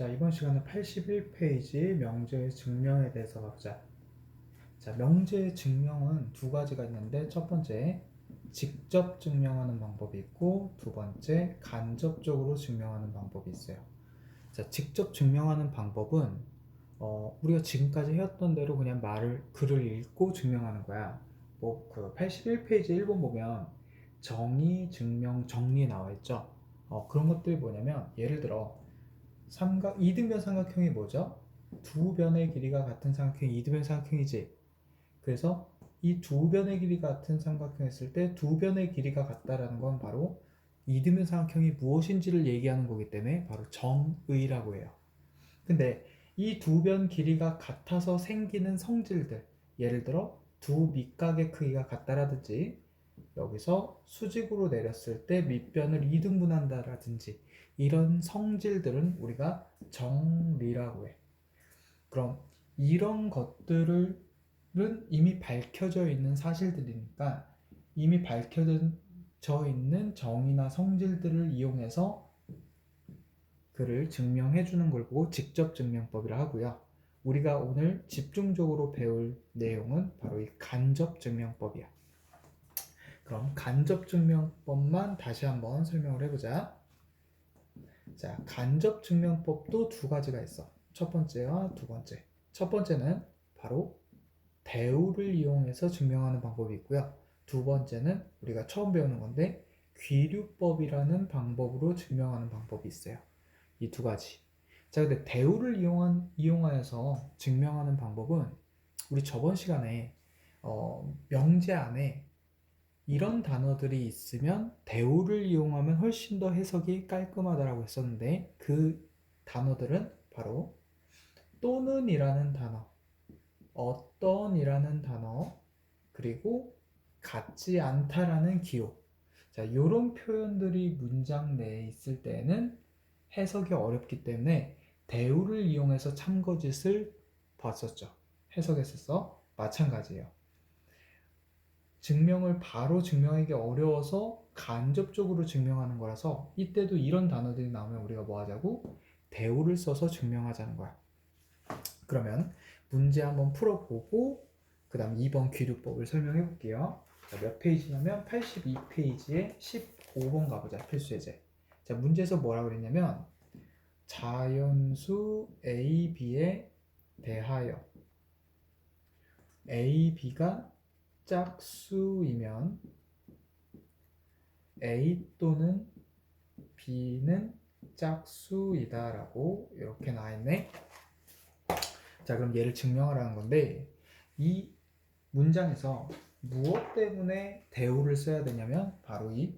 자, 이번 시간은 81페이지 명제의 증명에 대해서 보자. 자, 명제의 증명은 두 가지가 있는데, 첫 번째, 직접 증명하는 방법이 있고, 두 번째, 간접적으로 증명하는 방법이 있어요. 자, 직접 증명하는 방법은 우리가 지금까지 해왔던 대로 그냥 글을 읽고 증명하는 거야. 그 81페이지 1번 보면 정의, 증명, 정리 나와 있죠. 그런 것들이 뭐냐면, 예를 들어 이등변 삼각형이 뭐죠? 두 변의 길이가 같은 삼각형이 이등변 삼각형이지. 그래서 이 두 변의 길이가 같은 삼각형 했을 때 두 변의 길이가 같다라는 건 바로 이등변 삼각형이 무엇인지를 얘기하는 거기 때문에 바로 정의라고 해요. 근데 이 두 변 길이가 같아서 생기는 성질들, 예를 들어 두 밑각의 크기가 같다라든지, 여기서 수직으로 내렸을 때 밑변을 2등분한다라든지, 이런 성질들은 우리가 정리라고 해. 그럼 이런 것들은 이미 밝혀져 있는 사실들이니까, 이미 밝혀져 있는 정의나 성질들을 이용해서 그를 증명해 주는 걸 보고 직접 증명법이라 하고요. 우리가 오늘 집중적으로 배울 내용은 바로 이 간접 증명법이야. 그럼 간접 증명법만 다시 한번 설명을 해보자. 자, 간접 증명법도 두 가지가 있어. 첫 번째와 두 번째. 첫 번째는 바로 대우를 이용해서 증명하는 방법이 있고요. 두 번째는 우리가 처음 배우는 건데 귀류법이라는 방법으로 증명하는 방법이 있어요. 이 두 가지. 자, 근데 대우를 이용하여서 증명하는 방법은 우리 저번 시간에 명제 안에 이런 단어들이 있으면 대우를 이용하면 훨씬 더 해석이 깔끔하다라고 했었는데, 그 단어들은 바로 또는 이라는 단어, 어떤 이라는 단어, 그리고 같지 않다라는 기호. 자, 이런 표현들이 문장 내에 있을 때는 해석이 어렵기 때문에 대우를 이용해서 참거짓을 봤었죠. 해석했었어. 마찬가지예요. 증명을 바로 증명하기 어려워서 간접적으로 증명하는 거라서 이때도 이런 단어들이 나오면 우리가 뭐 하자고? 대우를 써서 증명하자는 거야. 그러면 문제 한번 풀어보고 그 다음 2번 귀류법을 설명해 볼게요. 자, 몇 페이지냐면 82페이지에 15번 가보자. 필수예제. 자, 문제에서 뭐라고 그랬냐면 자연수 AB에 대하여 AB가 짝수이면 A 또는 B는 짝수이다 라고 이렇게 나와있네. 자, 그럼 얘를 증명하라는 건데, 이 문장에서 무엇 때문에 대우를 써야 되냐면 바로 이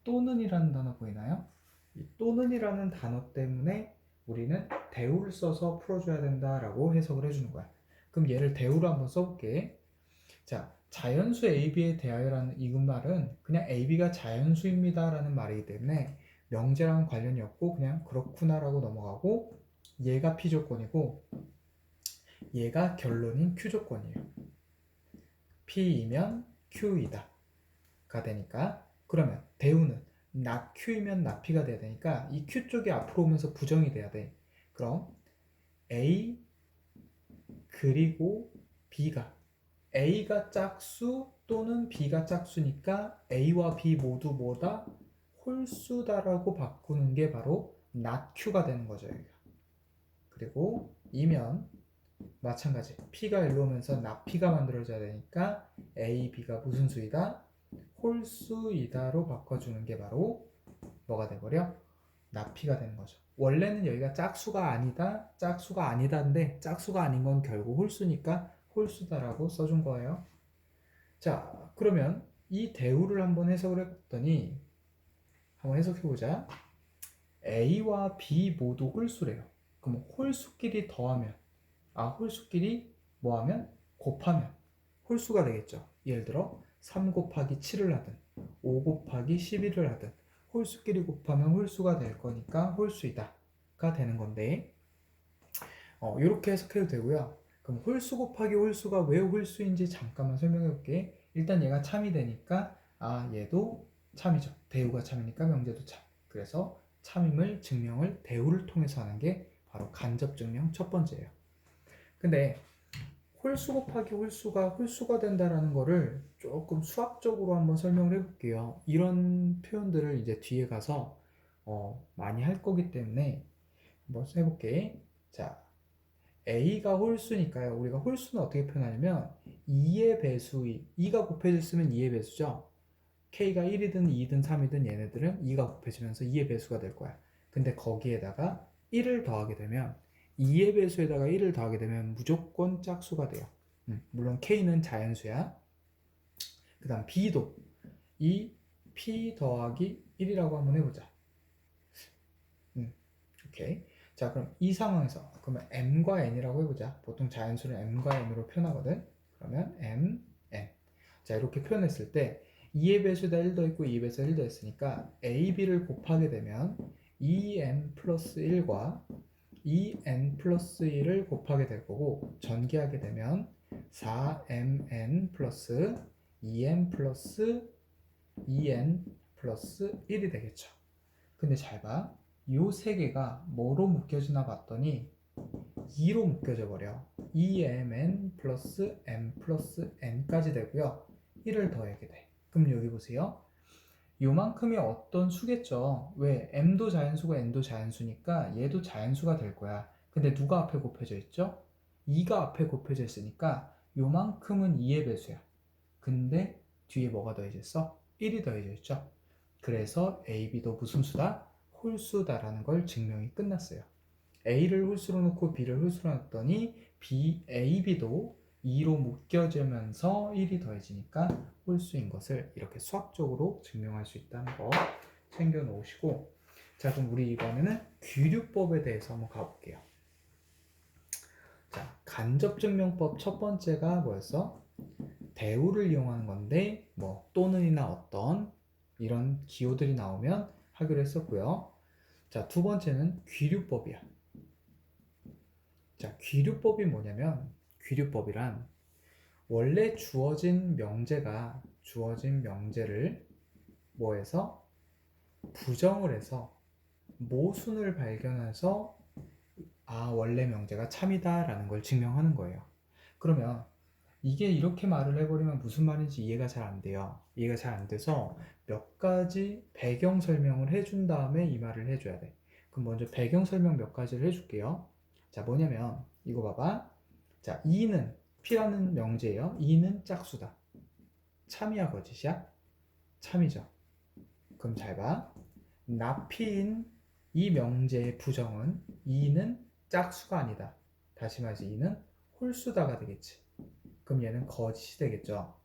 또는 이라는 단어 보이나요? 이 또는 이라는 단어 때문에 우리는 대우를 써서 풀어줘야 된다라고 해석을 해주는 거야. 그럼 얘를 대우로 한번 써볼게. 자, 자연수 AB에 대하여라는 이 말은 그냥 AB가 자연수입니다 라는 말이기 때문에 명제랑 관련이 없고 그냥 그렇구나라고 넘어가고, 얘가 P조건이고 얘가 결론인 Q조건이에요. P이면 Q이다 가 되니까, 그러면 대우는 not Q이면 not P가 돼야 되니까 이 Q 쪽이 앞으로 오면서 부정이 돼야 돼. 그럼 A 그리고 A가 짝수 또는 B가 짝수니까 A와 B 모두 뭐다? 홀수다라고 바꾸는 게 바로 not Q가 되는 거죠. 여기가. 그리고 이면 마찬가지 P가 일로 오면서 not P가 만들어져야 되니까 A, B가 무슨 수이다? 홀수이다로 바꿔주는 게 바로 뭐가 돼버려? not P가 되는 거죠. 원래는 여기가 짝수가 아니다인데 짝수가 아닌 건 결국 홀수니까 홀수다라고 써준 거예요. 자, 그러면 이 대우를 한번 해석을 했더니 한번 해석해보자. A와 B 모두 홀수래요. 그럼 홀수끼리 더하면, 홀수끼리 뭐하면? 곱하면 홀수가 되겠죠. 예를 들어 3 곱하기 7을 하든 5 곱하기 11을 하든 홀수끼리 곱하면 홀수가 될 거니까 홀수이다가 되는 건데, 이렇게 해석해도 되고요. 그럼 홀수 곱하기 홀수가 왜 홀수인지 잠깐만 설명해 볼게. 일단 얘가 참이 되니까 얘도 참이죠. 대우가 참이니까 명제도 참. 그래서 참임을 증명을 대우를 통해서 하는 게 바로 간접 증명 첫 번째예요. 근데 홀수 곱하기 홀수가 된다라는 거를 조금 수학적으로 한번 설명을 해볼게요. 이런 표현들을 이제 뒤에 가서 많이 할 거기 때문에 한번 해볼게. 자, A가 홀수니까요. 우리가 홀수는 어떻게 표현하냐면 2의 배수, 2가 곱해졌으면 2의 배수죠. K가 1이든 2든 3이든 얘네들은 2가 곱해지면서 2의 배수가 될 거야. 근데 거기에다가 1을 더하게 되면 2의 배수에다가 1을 더하게 되면 무조건 짝수가 돼요. 물론 K는 자연수야. 그 다음 B도 이 P 더하기 1이라고 한번 해보자. 오케이. 자, 그럼 이 상황에서 그러면 m과 n이라고 해보자. 보통 자연수를 m과 n으로 표현하거든. 그러면 m, n. 자, 이렇게 표현했을 때 2의 배수에다 1 더했고 2의 배수에다 1 더했으니까 a, b를 곱하게 되면 2n 플러스 1과 2n 플러스 1을 곱하게 될 거고 전개하게 되면 4mn 플러스 2n 플러스 2n 플러스 1이 되겠죠. 근데 잘 봐. 요 세 개가 뭐로 묶여지나 봤더니 2로 묶여져 버려. 2mn 플러스 m 플러스 n까지 되고요. 1을 더하게 돼. 그럼 여기 보세요. 요만큼이 어떤 수겠죠. 왜? m도 자연수고 n도 자연수니까 얘도 자연수가 될 거야. 근데 누가 앞에 곱해져 있죠? 2가 앞에 곱해져 있으니까 요만큼은 2의 배수야. 근데 뒤에 뭐가 더해졌어? 1이 더해져 있죠. 그래서 a, b도 무슨 수다? 홀수다라는 걸 증명이 끝났어요. A를 홀수로 놓고 B를 홀수로 놨더니 A, B도 2로 묶여지면서 1이 더해지니까 홀수인 것을 이렇게 수학적으로 증명할 수 있다는 거 챙겨 놓으시고, 자, 그럼 우리 이번에는 귀류법에 대해서 한번 가볼게요. 자, 간접증명법 첫 번째가 뭐였어? 대우를 이용하는 건데 뭐 또는이나 어떤 이런 기호들이 나오면 하기로 했었고요. 자, 두 번째는 귀류법이야. 자, 귀류법이 뭐냐면 귀류법이란 원래 주어진 명제를 뭐해서 부정을 해서 모순을 발견해서 원래 명제가 참이다라는 걸 증명하는 거예요. 그러면 이게 이렇게 말을 해버리면 무슨 말인지 이해가 잘 안 돼요. 이해가 잘 안 돼서 몇 가지 배경 설명을 해준 다음에 이 말을 해줘야 돼. 그럼 먼저 배경 설명 몇 가지를 해줄게요. 자, 뭐냐면 이거 봐봐. 자, 2는 P라는 명제예요. 2는 짝수다. 참이야 거짓이야? 참이죠. 그럼 잘 봐. 나피인 이 명제의 부정은 2는 짝수가 아니다. 다시 말해서 2는 홀수다가 되겠지. 그럼 얘는 거짓이 되겠죠.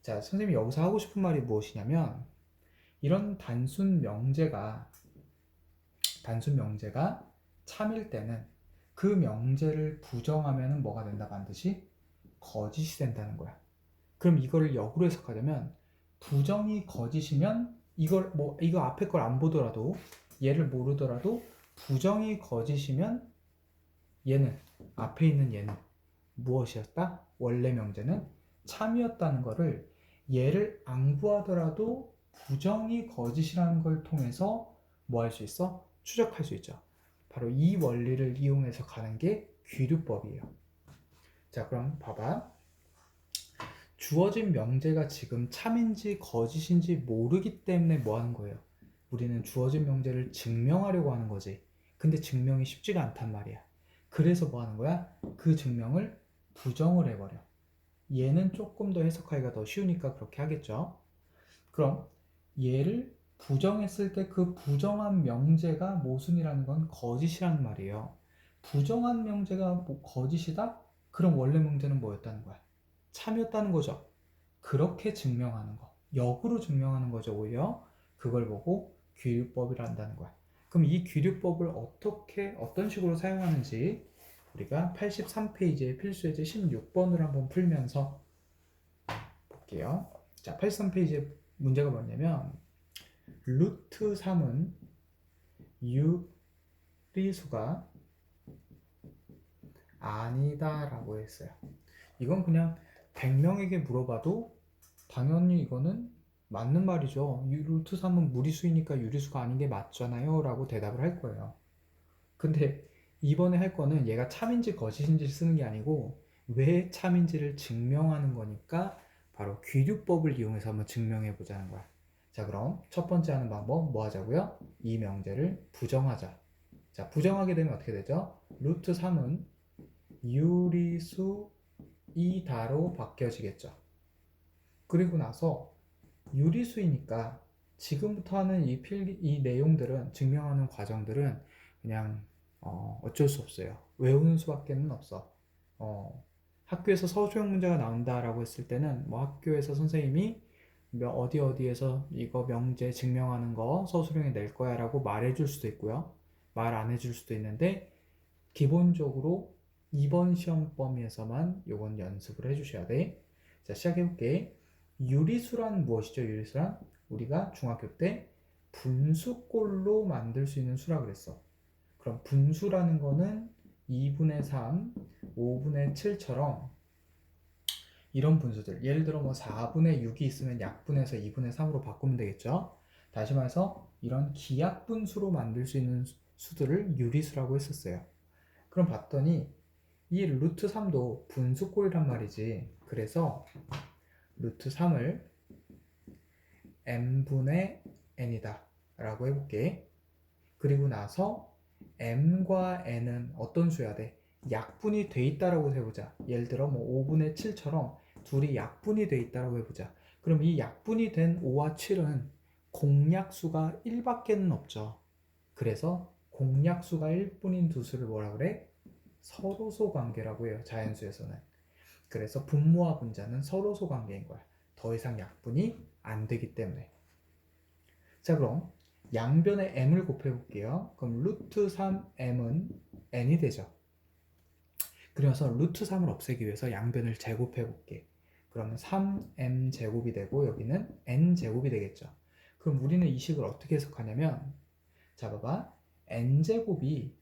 자, 선생님이 여기서 하고 싶은 말이 무엇이냐면 이런 단순 명제가 참일 때는 그 명제를 부정하면 뭐가 된다? 반드시 거짓이 된다는 거야. 그럼 이거를 역으로 해석하려면 부정이 거짓이면 이거 앞에 걸 안 보더라도 얘를 모르더라도 부정이 거짓이면 얘는 앞에 있는 얘는 무엇이었다? 원래 명제는 참이었다는 거를 얘를 안 구하더라도 부정이 거짓이라는 걸 통해서 뭐 할 수 있어? 추적할 수 있죠. 바로 이 원리를 이용해서 가는 게 귀류법이에요. 자, 그럼 봐봐. 주어진 명제가 지금 참인지 거짓인지 모르기 때문에 뭐 하는 거예요? 우리는 주어진 명제를 증명하려고 하는 거지. 근데 증명이 쉽지가 않단 말이야. 그래서 뭐 하는 거야? 그 증명을 부정을 해버려. 얘는 조금 더 해석하기가 더 쉬우니까 그렇게 하겠죠. 그럼 얘를 부정했을 때 그 부정한 명제가 모순이라는 건 거짓이라는 말이에요. 부정한 명제가 거짓이다? 그럼 원래 명제는 뭐였다는 거야? 참이었다는 거죠. 그렇게 증명하는 거. 역으로 증명하는 거죠, 오히려. 그걸 보고 귀류법이라 한다는 거야. 그럼 이 귀류법을 어떤 식으로 사용하는지 우리가 83페이지의 필수예제 16번을 한번 풀면서 볼게요. 자, 83페이지의 문제가 뭐냐면 루트 3은 유리수가 아니다 라고 했어요. 이건 그냥 100명에게 물어봐도 당연히 이거는 맞는 말이죠. 루트 3은 무리수이니까 유리수가 아닌 게 맞잖아요 라고 대답을 할 거예요. 근데 이번에 할 거는 얘가 참인지 거짓인지 쓰는 게 아니고 왜 참인지를 증명하는 거니까 바로 귀류법을 이용해서 한번 증명해 보자는 거야. 자, 그럼 첫 번째 하는 방법 뭐 하자고요? 이 명제를 부정하자. 자, 부정하게 되면 어떻게 되죠? 루트 3은 유리수 2다로 바뀌어지겠죠. 그리고 나서 유리수이니까 지금부터 하는 이 내용들은 증명하는 과정들은 그냥 어쩔 수 없어요. 외우는 수밖에는 없어. 학교에서 서술형 문제가 나온다라고 했을 때는 뭐 학교에서 선생님이 어디에서 이거 명제 증명하는 거 서술형에 낼 거야 라고 말해줄 수도 있고요. 말 안 해줄 수도 있는데 기본적으로 이번 시험 범위에서만 요건 연습을 해주셔야 돼. 자, 시작해볼게. 유리수란 무엇이죠? 유리수란 우리가 중학교 때 분수꼴로 만들 수 있는 수라 그랬어. 그럼 분수라는 거는 2분의 3, 5분의 7처럼 이런 분수들, 예를 들어 뭐 4분의 6이 있으면 약분해서 2분의 3으로 바꾸면 되겠죠. 다시 말해서 이런 기약분수로 만들 수 있는 수들을 유리수라고 했었어요. 그럼 봤더니 이 루트 3도 분수꼴이란 말이지. 그래서 루트 3을 m분의 n이다 라고 해볼게. 그리고 나서 m과 n은 어떤 수여야 돼? 약분이 돼 있다라고 해보자. 예를 들어 뭐 5분의 7처럼 둘이 약분이 돼 있다라고 해보자. 그럼 이 약분이 된 5와 7은 공약수가 1밖에는 없죠. 그래서 공약수가 1뿐인 두 수를 뭐라 그래? 서로소 관계라고 해요. 자연수에서는. 그래서 분모와 분자는 서로소 관계인 거야. 더 이상 약분이 안 되기 때문에. 자, 그럼 양변에 m을 곱해 볼게요. 그럼 루트 3m은 n이 되죠. 그래서 루트 3을 없애기 위해서 양변을 제곱해 볼게. 그러면 3m 제곱이 되고 여기는 n 제곱이 되겠죠. 그럼 우리는 이 식을 어떻게 해석하냐면, 자, 봐봐. n 제곱이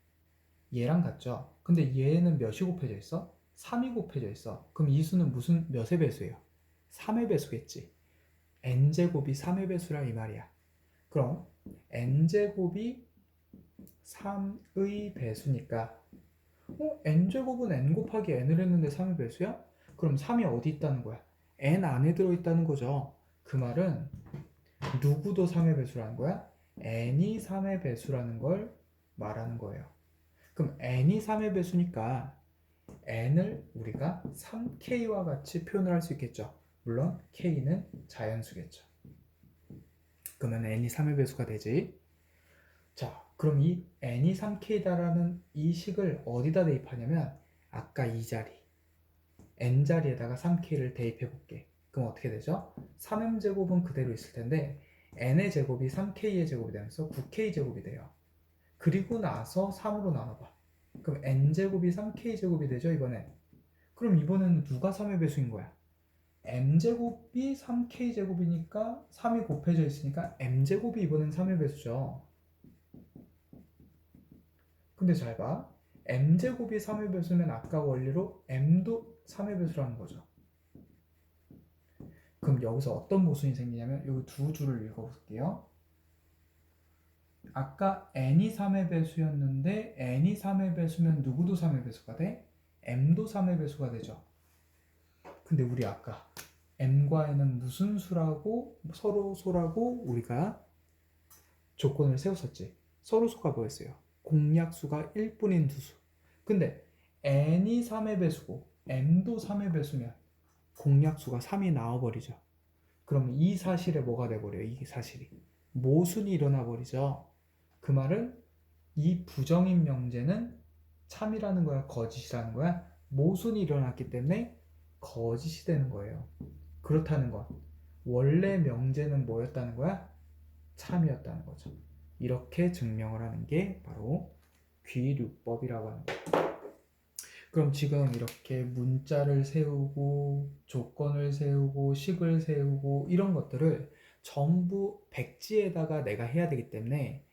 얘랑 같죠. 근데 얘는 몇이 곱해져 있어? 3이 곱해져 있어. 그럼 이 수는 무슨 몇의 배수예요? 3의 배수겠지. n제곱이 3의 배수라 이 말이야. 그럼 n제곱이 3의 배수니까 n제곱은 n 곱하기 n을 했는데 3의 배수야? 그럼 3이 어디 있다는 거야? n 안에 들어있다는 거죠. 그 말은 누구도 3의 배수라는 거야? n이 3의 배수라는 걸 말하는 거예요. 그럼 n이 3의 배수니까 n을 우리가 3k와 같이 표현을 할 수 있겠죠. 물론 k는 자연수겠죠. 그러면 n이 3의 배수가 되지. 자, 그럼 이 n이 3k다라는 이 식을 어디다 대입하냐면 아까 이 자리 n자리에다가 3k를 대입해 볼게. 그럼 어떻게 되죠? 3m제곱은 그대로 있을 텐데 n의 제곱이 3k의 제곱이 되면서 9k 제곱이 돼요. 그리고 나서 3으로 나눠봐. 그럼 n제곱이 3k 제곱이 되죠, 이번엔. 그럼 이번에는 누가 3의 배수인 거야? m제곱이 3k 제곱이니까 3이 곱해져 있으니까 m제곱이 이번엔 3의 배수죠. 근데 잘 봐. m제곱이 3의 배수면 아까 원리로 m도 3의 배수라는 거죠. 그럼 여기서 어떤 모순이 생기냐면 여기 두 줄을 읽어볼게요. 아까 n이 3의 배수였는데 n이 3의 배수면 누구도 3의 배수가 돼? m도 3의 배수가 되죠. 근데 우리 아까 m과 n은 무슨 수라고 서로소라고 우리가 조건을 세웠었지. 서로소가 뭐였어요? 공약수가 1뿐인 두 수. 근데 n이 3의 배수고 m도 3의 배수면 공약수가 3이 나와버리죠. 그럼 이 사실에 뭐가 돼버려요? 이 사실이 모순이 일어나 버리죠. 그 말은 이 부정인 명제는 참이라는 거야, 거짓이라는 거야? 모순이 일어났기 때문에 거짓이 되는 거예요. 그렇다는 건 원래 명제는 뭐였다는 거야? 참이었다는 거죠. 이렇게 증명을 하는 게 바로 귀류법이라고 하는 거예요. 그럼 지금 이렇게 문자를 세우고 조건을 세우고 식을 세우고 이런 것들을 전부 백지에다가 내가 해야 되기 때문에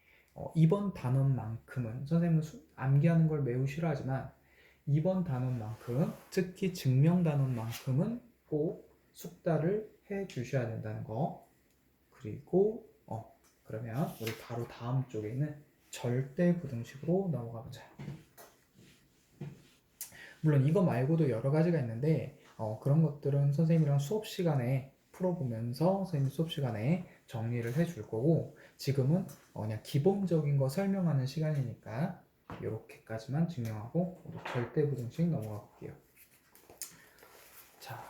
이번 단원만큼은 선생님은 암기하는 걸 매우 싫어하지만 이번 단원만큼 특히 증명 단원만큼은 꼭 숙달을 해 주셔야 된다는 거. 그리고 그러면 우리 바로 다음 쪽에 있는 절대부등식으로 넘어가 보자. 물론 이거 말고도 여러 가지가 있는데 그런 것들은 선생님이랑 수업 시간에 풀어보면서 선생님 수업 시간에 정리를 해줄 거고, 지금은 그냥 기본적인 거 설명하는 시간이니까 이렇게까지만 증명하고 우리 절대부등식 넘어가 볼게요. 자,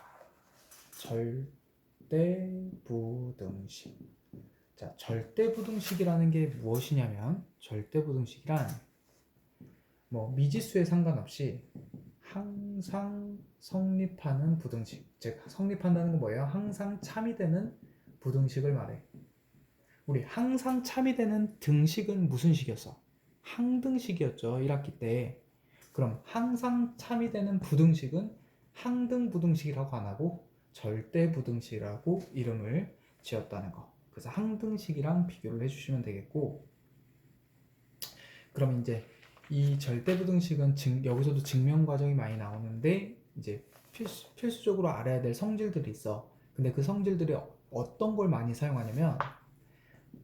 절대부등식. 자, 절대부등식이라는 게 무엇이냐면, 절대부등식이란 뭐 미지수에 상관없이 항상 성립하는 부등식, 즉 성립한다는 건 뭐예요? 항상 참이되는 부등식을 말해. 우리 항상 참이되는 등식은 무슨 식이었어? 항등식이었죠, 1학기 때. 그럼 항상 참이되는 부등식은 항등부등식이라고 안 하고 절대부등식이라고 이름을 지었다는 거. 그래서 항등식이랑 비교를 해주시면 되겠고, 그럼 이제 이 절대부등식은 여기서도 증명 과정이 많이 나오는데, 이제 필수적으로 알아야 될 성질들이 있어. 근데 그 성질들이 어떤 걸 많이 사용하냐면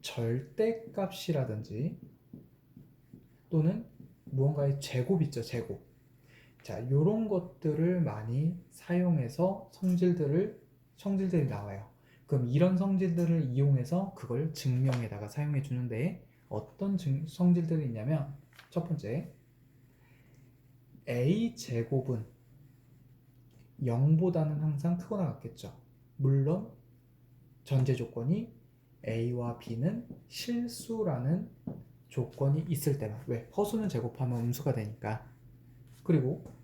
절대값이라든지 또는 무언가의 제곱 있죠, 제곱. 자, 요런 것들을 많이 사용해서 성질들이 나와요. 그럼 이런 성질들을 이용해서 그걸 증명에다가 사용해 주는데, 어떤 성질들이 있냐면, 첫 번째, a제곱은 0보다는 항상 크거나 같겠죠. 물론 전제 조건이 a와 b는 실수라는 조건이 있을 때만. 왜? 허수는 제곱하면 음수가 되니까. 그리고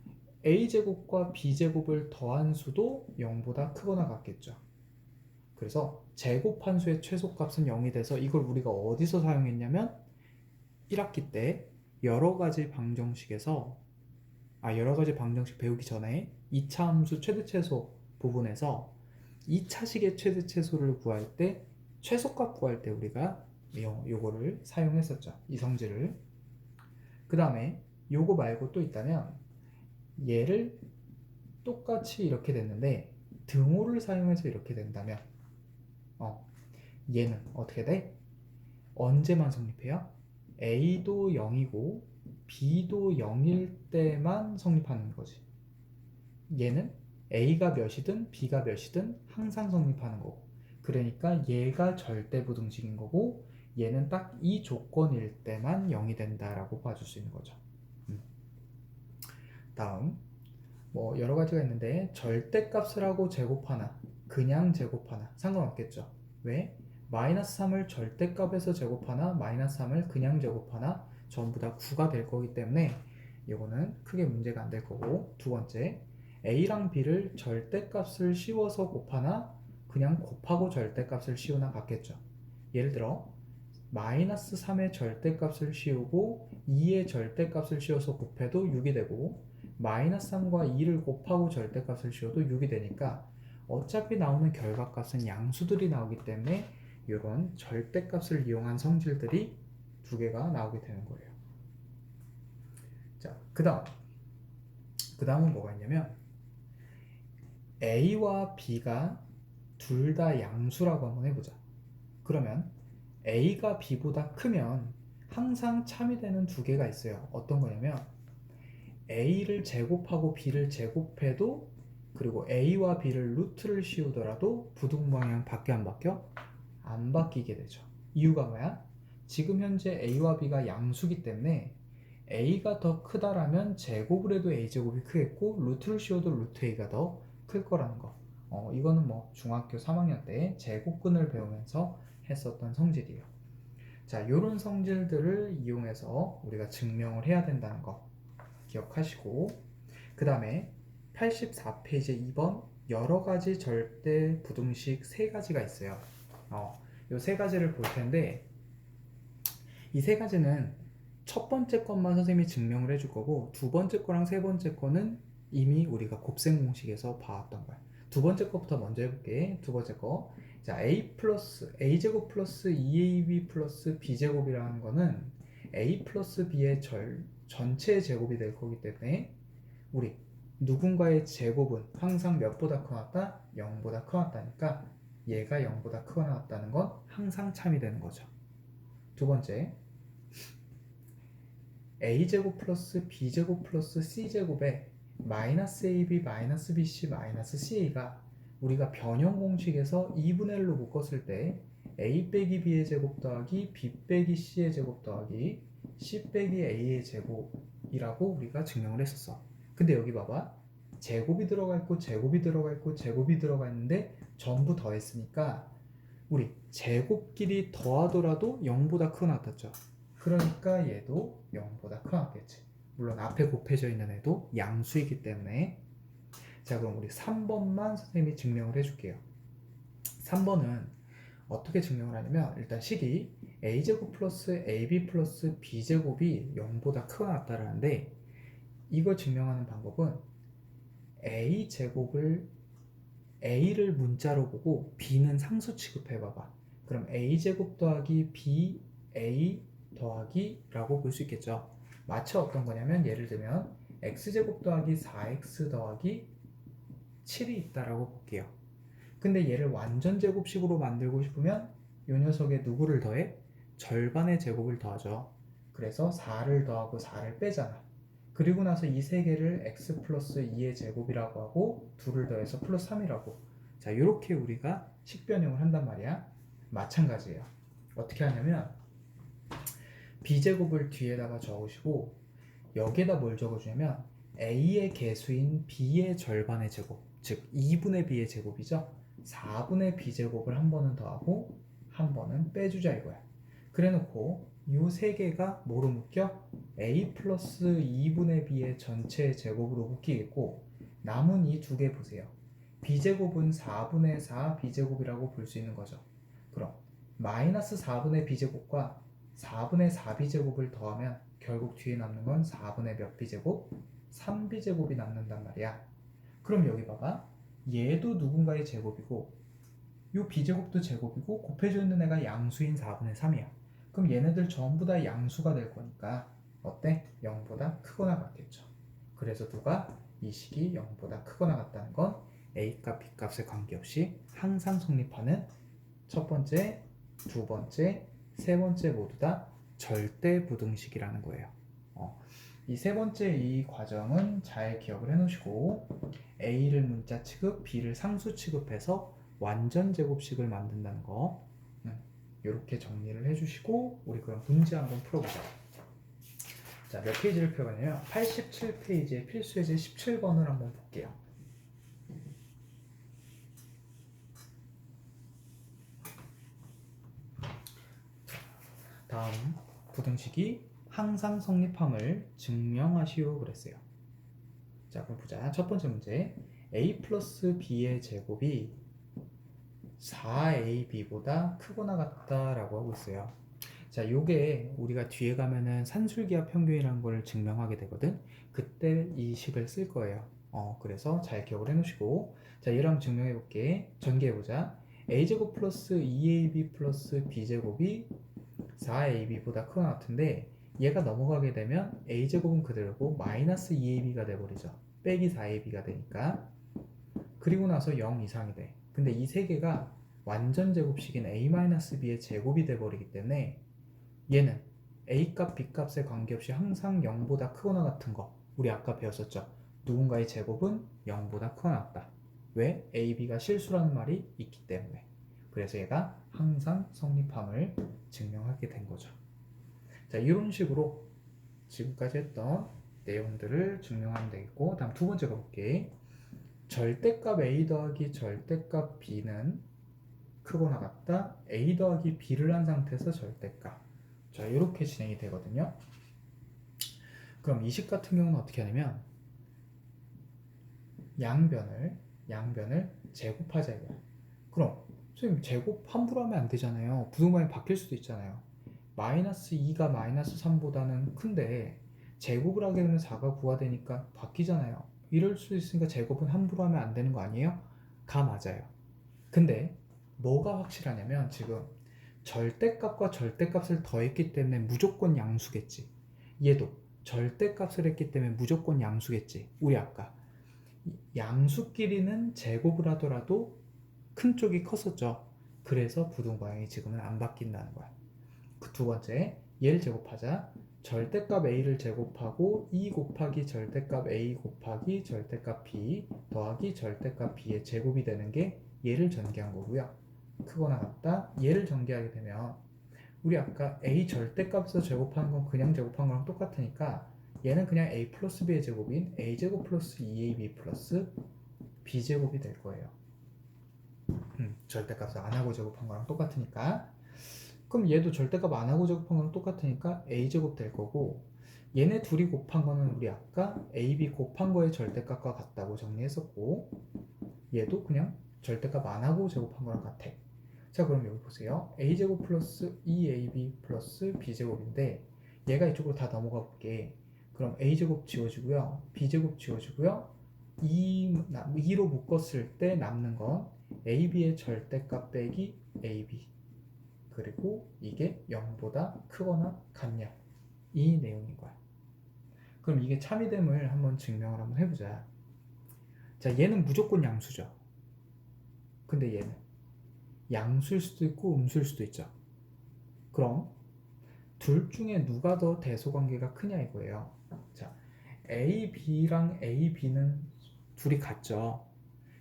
a제곱과 b제곱을 더한 수도 0보다 크거나 같겠죠. 그래서 제곱함수의 최소값은 0이 돼서 이걸 우리가 어디서 사용했냐면 1학기 때 여러 가지 방정식 배우기 전에 2차 함수 최대최소 부분에서 2차식의 최대최소를 구할 때, 최소값 구할 때 우리가 요거를 사용했었죠, 이 성질을. 그 다음에 요거 말고 또 있다면, 얘를 똑같이 이렇게 됐는데 등호를 사용해서 이렇게 된다면 얘는 어떻게 돼? 언제만 성립해요? A도 0이고 B도 0일 때만 성립하는 거지. 얘는 A가 몇이든 B가 몇이든 항상 성립하는 거고, 그러니까 얘가 절대부등식인 거고, 얘는 딱 이 조건일 때만 0이 된다라고 봐줄 수 있는 거죠. 다음, 뭐 여러 가지가 있는데, 절대값을 하고 제곱하나 그냥 제곱하나 상관없겠죠. 왜? 마이너스 3을 절대값에서 제곱하나 마이너스 3을 그냥 제곱하나 전부 다 9가 될 거기 때문에 이거는 크게 문제가 안 될 거고, 두 번째, a랑 b를 절대값을 씌워서 곱하나 그냥 곱하고 절대값을 씌우나 같겠죠. 예를 들어 마이너스 3의 절대값을 씌우고 2의 절대값을 씌워서 곱해도 6이 되고, 마이너스 3과 2를 곱하고 절대값을 씌워도 6이 되니까 어차피 나오는 결과값은 양수들이 나오기 때문에 이런 절대값을 이용한 성질들이 두 개가 나오게 되는 거예요. 자, 그 다음은 뭐가 있냐면, A와 B가 둘 다 양수라고 한번 해보자. 그러면 A가 B보다 크면 항상 참이되는 두 개가 있어요. 어떤 거냐면, A를 제곱하고 B를 제곱해도, 그리고 A와 B를 루트를 씌우더라도 부등 방향 밖에 안 바뀌어? 안 바뀌게 되죠. 이유가 뭐야? 지금 현재 A와 B가 양수기 때문에 A가 더 크다라면 제곱을 해도 A제곱이 크겠고, 루트를 씌워도 루트 A가 더 클 거라는 거. 이거는 뭐 중학교 3학년 때 제곱근을 배우면서 했었던 성질이에요. 자, 요런 성질들을 이용해서 우리가 증명을 해야 된다는 거 기억하시고, 그 다음에 84페이지 2번 여러 가지 절대 부등식 세 가지가 있어요. 요 세 가지를 볼 텐데, 이 세 가지는 첫 번째 것만 선생님이 증명을 해줄 거고, 두 번째 거랑 세 번째 거는 이미 우리가 곱셈 공식에서 봐왔던 거야. 두 번째 거부터 먼저 해볼게. 두 번째 거. 자, a제곱 플러스 2ab 플러스 b제곱이라는 거는 a 플러스 b의 전체 제곱이 될 거기 때문에, 우리 누군가의 제곱은 항상 몇보다 커왔다? 0보다 커왔다니까 얘가 0보다 크거나 같다는 건 항상 참이 되는 거죠. 두 번째, a제곱 플러스 b제곱 플러스 c제곱에 마이너스 ab 마이너스 bc 마이너스 ca가 우리가 변형 공식에서 2분의 1로 묶었을 때 a 빼기 b의 제곱 더하기 b 빼기 c의 제곱 더하기 c 빼기 a의 제곱이라고 우리가 증명을 했었어. 근데 여기 봐봐. 제곱이 들어가 있고 제곱이 들어가 있고 제곱이 들어가 있는데 전부 더했으니까 우리 제곱끼리 더하더라도 0보다 크거나 같았죠. 그러니까 얘도 0보다 크거나 같겠지. 물론 앞에 곱해져 있는 애도 양수이기 때문에. 자, 그럼 우리 3번만 선생님이 증명을 해줄게요. 3번은 어떻게 증명을 하냐면 일단 식이 a제곱 플러스 ab 플러스 b제곱이 0보다 크거나 같다라는데 이걸 증명하는 방법은 a제곱을 a를 문자로 보고 b는 상수 취급해봐봐. 그럼 a제곱 더하기 b a 더하기 라고 볼 수 있겠죠. 마치 어떤 거냐면 예를 들면 x제곱 더하기 4x 더하기 7이 있다라고 볼게요. 근데 얘를 완전 제곱식으로 만들고 싶으면 이 녀석에 누구를 더해? 절반의 제곱을 더하죠. 그래서 4를 더하고 4를 빼잖아. 그리고 나서 이 세 개를 x 플러스 2의 제곱이라고 하고 2를 더해서 플러스 3이라고. 자, 이렇게 우리가 식변형을 한단 말이야. 마찬가지예요. 어떻게 하냐면 b제곱을 뒤에다가 적으시고 여기에다 뭘 적어주냐면 a의 개수인 b의 절반의 제곱, 즉 2분의 b의 제곱이죠. 4분의 b제곱을 한 번은 더하고 한 번은 빼주자 이거야. 그래놓고 이 세 개가 뭐로 묶여? a 플러스 2분의 b의 전체 제곱으로 묶이겠고 남은 이 두 개 보세요. b제곱은 4분의 4 b제곱이라고 볼 수 있는 거죠. 그럼 마이너스 4분의 b제곱과 4분의 4b제곱을 더하면 결국 뒤에 남는 건 4분의 몇 b제곱? 3b제곱이 남는단 말이야. 그럼 여기 봐봐. 얘도 누군가의 제곱이고 요 b제곱도 제곱이고 곱해져 있는 애가 양수인 4분의 3이야. 그럼 얘네들 전부 다 양수가 될 거니까 어때? 0보다 크거나 같겠죠. 그래서 누가 이 식이 0보다 크거나 같다는 건 a값, b값에 관계없이 항상 성립하는 첫 번째, 두 번째, 세 번째 모두 다 절대 부등식이라는 거예요. 이 세 번째 이 과정은 잘 기억을 해 놓으시고 a를 문자 취급, b를 상수 취급해서 완전 제곱식을 만든다는 거 이렇게 정리를 해주시고 우리 그럼 문제 한번 풀어보자. 자, 몇 페이지를 펴봤냐면 87페이지의 필수예제 17번을 한번 볼게요. 다음 부등식이 항상 성립함을 증명하시오 그랬어요. 자, 그럼 보자. 첫 번째 문제. a 플러스 b의 제곱이 4ab보다 크거나 같다라고 하고 있어요. 자, 요게 우리가 뒤에 가면은 산술기하 평균이라는 걸 증명하게 되거든. 그때 이 식을 쓸 거예요. 그래서 잘 기억을 해 놓으시고 자, 얘를 한번 증명해 볼게. 전개해 보자. a제곱 플러스 2ab 플러스 b제곱이 4ab보다 크거나 같은데 얘가 넘어가게 되면 a제곱은 그대로고 마이너스 2ab가 돼버리죠. 빼기 4ab가 되니까. 그리고 나서 0 이상이 돼. 근데 이 세 개가 완전 제곱식인 a-b의 제곱이 돼버리기 때문에 얘는 a값, b값에 관계없이 항상 0보다 크거나 같은 거 우리 아까 배웠었죠. 누군가의 제곱은 0보다 크거나 같다. 왜? a, b가 실수라는 말이 있기 때문에. 그래서 얘가 항상 성립함을 증명하게 된 거죠. 자, 이런 식으로 지금까지 했던 내용들을 증명하면 되겠고 다음 두 번째 가볼게. 절대값 a 더하기 절대값 b는 크거나 같다. a 더하기 b를 한 상태에서 절대값. 자, 이렇게 진행이 되거든요. 그럼 이 식 같은 경우는 어떻게 하냐면 양변을 제곱하자 이거야. 그럼 선생님 제곱 함부로 하면 안 되잖아요. 부등반이 바뀔 수도 있잖아요. 마이너스 2가 마이너스 3보다는 큰데 제곱을 하게 되면 4가 9가 되니까 바뀌잖아요. 이럴 수 있으니까 제곱은 함부로 하면 안 되는 거 아니에요? 가 맞아요. 근데 뭐가 확실하냐면 지금 절대값과 절대값을 더했기 때문에 무조건 양수겠지. 얘도 절대값을 했기 때문에 무조건 양수겠지. 우리 아까 양수끼리는 제곱을 하더라도 큰 쪽이 컸었죠. 그래서 부등 방향이 지금은 안 바뀐다는 거야. 그 두 번째, 얘를 제곱하자. 절대값 a를 제곱하고 2 곱하기 절대값 a 곱하기 절대값 b 더하기 절대값 b의 제곱이 되는 게 얘를 전개한 거고요. 크거나 같다. 얘를 전개하게 되면 우리 아까 a 절대값에서 제곱하는 건 그냥 제곱한 거랑 똑같으니까 얘는 그냥 a 플러스 b의 제곱인 a제곱 플러스 2ab 플러스 b제곱이 될 거예요. 절대값을 안 하고 제곱한 거랑 똑같으니까. 그럼 얘도 절대값 안 하고 제곱한 거랑 똑같으니까 a제곱 될 거고, 얘네 둘이 곱한 거는 우리 아까 ab 곱한 거의 절대값과 같다고 정리했었고, 얘도 그냥 절대값 안 하고 제곱한 거랑 같아. 자, 그럼 여기 보세요. a제곱 플러스 2ab 플러스 b제곱인데 얘가 이쪽으로 다 넘어가 볼게. 그럼 a제곱 지워지고요. b제곱 지워지고요. 2로 묶었을 때 남는 건 ab의 절대값 빼기 ab, 그리고 이게 0보다 크거나 같냐, 이 내용인 거야. 그럼 이게 참이됨을 한번 증명을 한번 해보자. 자, 얘는 무조건 양수죠. 근데 얘는 양수일 수도 있고 음수일 수도 있죠. 그럼 둘 중에 누가 더 대소관계가 크냐 이거예요. 자, A, B랑 A, B는 둘이 같죠.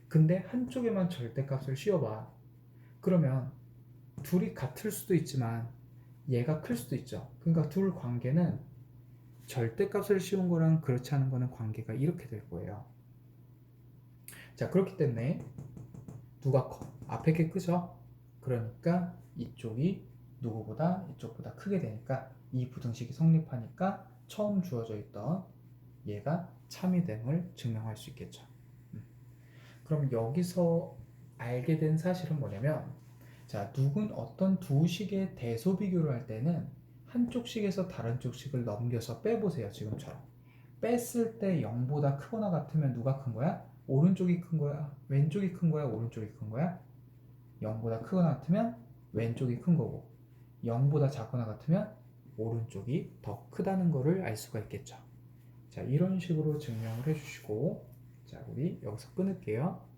근데 한쪽에만 절대값을 씌워봐. 그러면 둘이 같을 수도 있지만 얘가 클 수도 있죠. 그러니까 둘 관계는 절대값을 씌운 거랑 그렇지 않은 거는 관계가 이렇게 될 거예요. 자, 그렇기 때문에 누가 커? 앞에 게 크죠? 그러니까 이쪽이 누구보다 이쪽보다 크게 되니까 이 부등식이 성립하니까 처음 주어져 있던 얘가 참이됨을 증명할 수 있겠죠. 그럼 여기서 알게 된 사실은 뭐냐면, 자, 누군 어떤 두 식의 대소 비교를 할 때는 한쪽 식에서 다른 쪽 식을 넘겨서 빼보세요. 지금처럼 뺐을 때 0보다 크거나 같으면 누가 큰 거야? 오른쪽이 큰 거야? 왼쪽이 큰 거야? 오른쪽이 큰 거야? 0보다 크거나 같으면 왼쪽이 큰 거고, 0보다 작거나 같으면 오른쪽이 더 크다는 거를 알 수가 있겠죠. 자, 이런 식으로 증명을 해주시고, 자, 우리 여기서 끊을게요.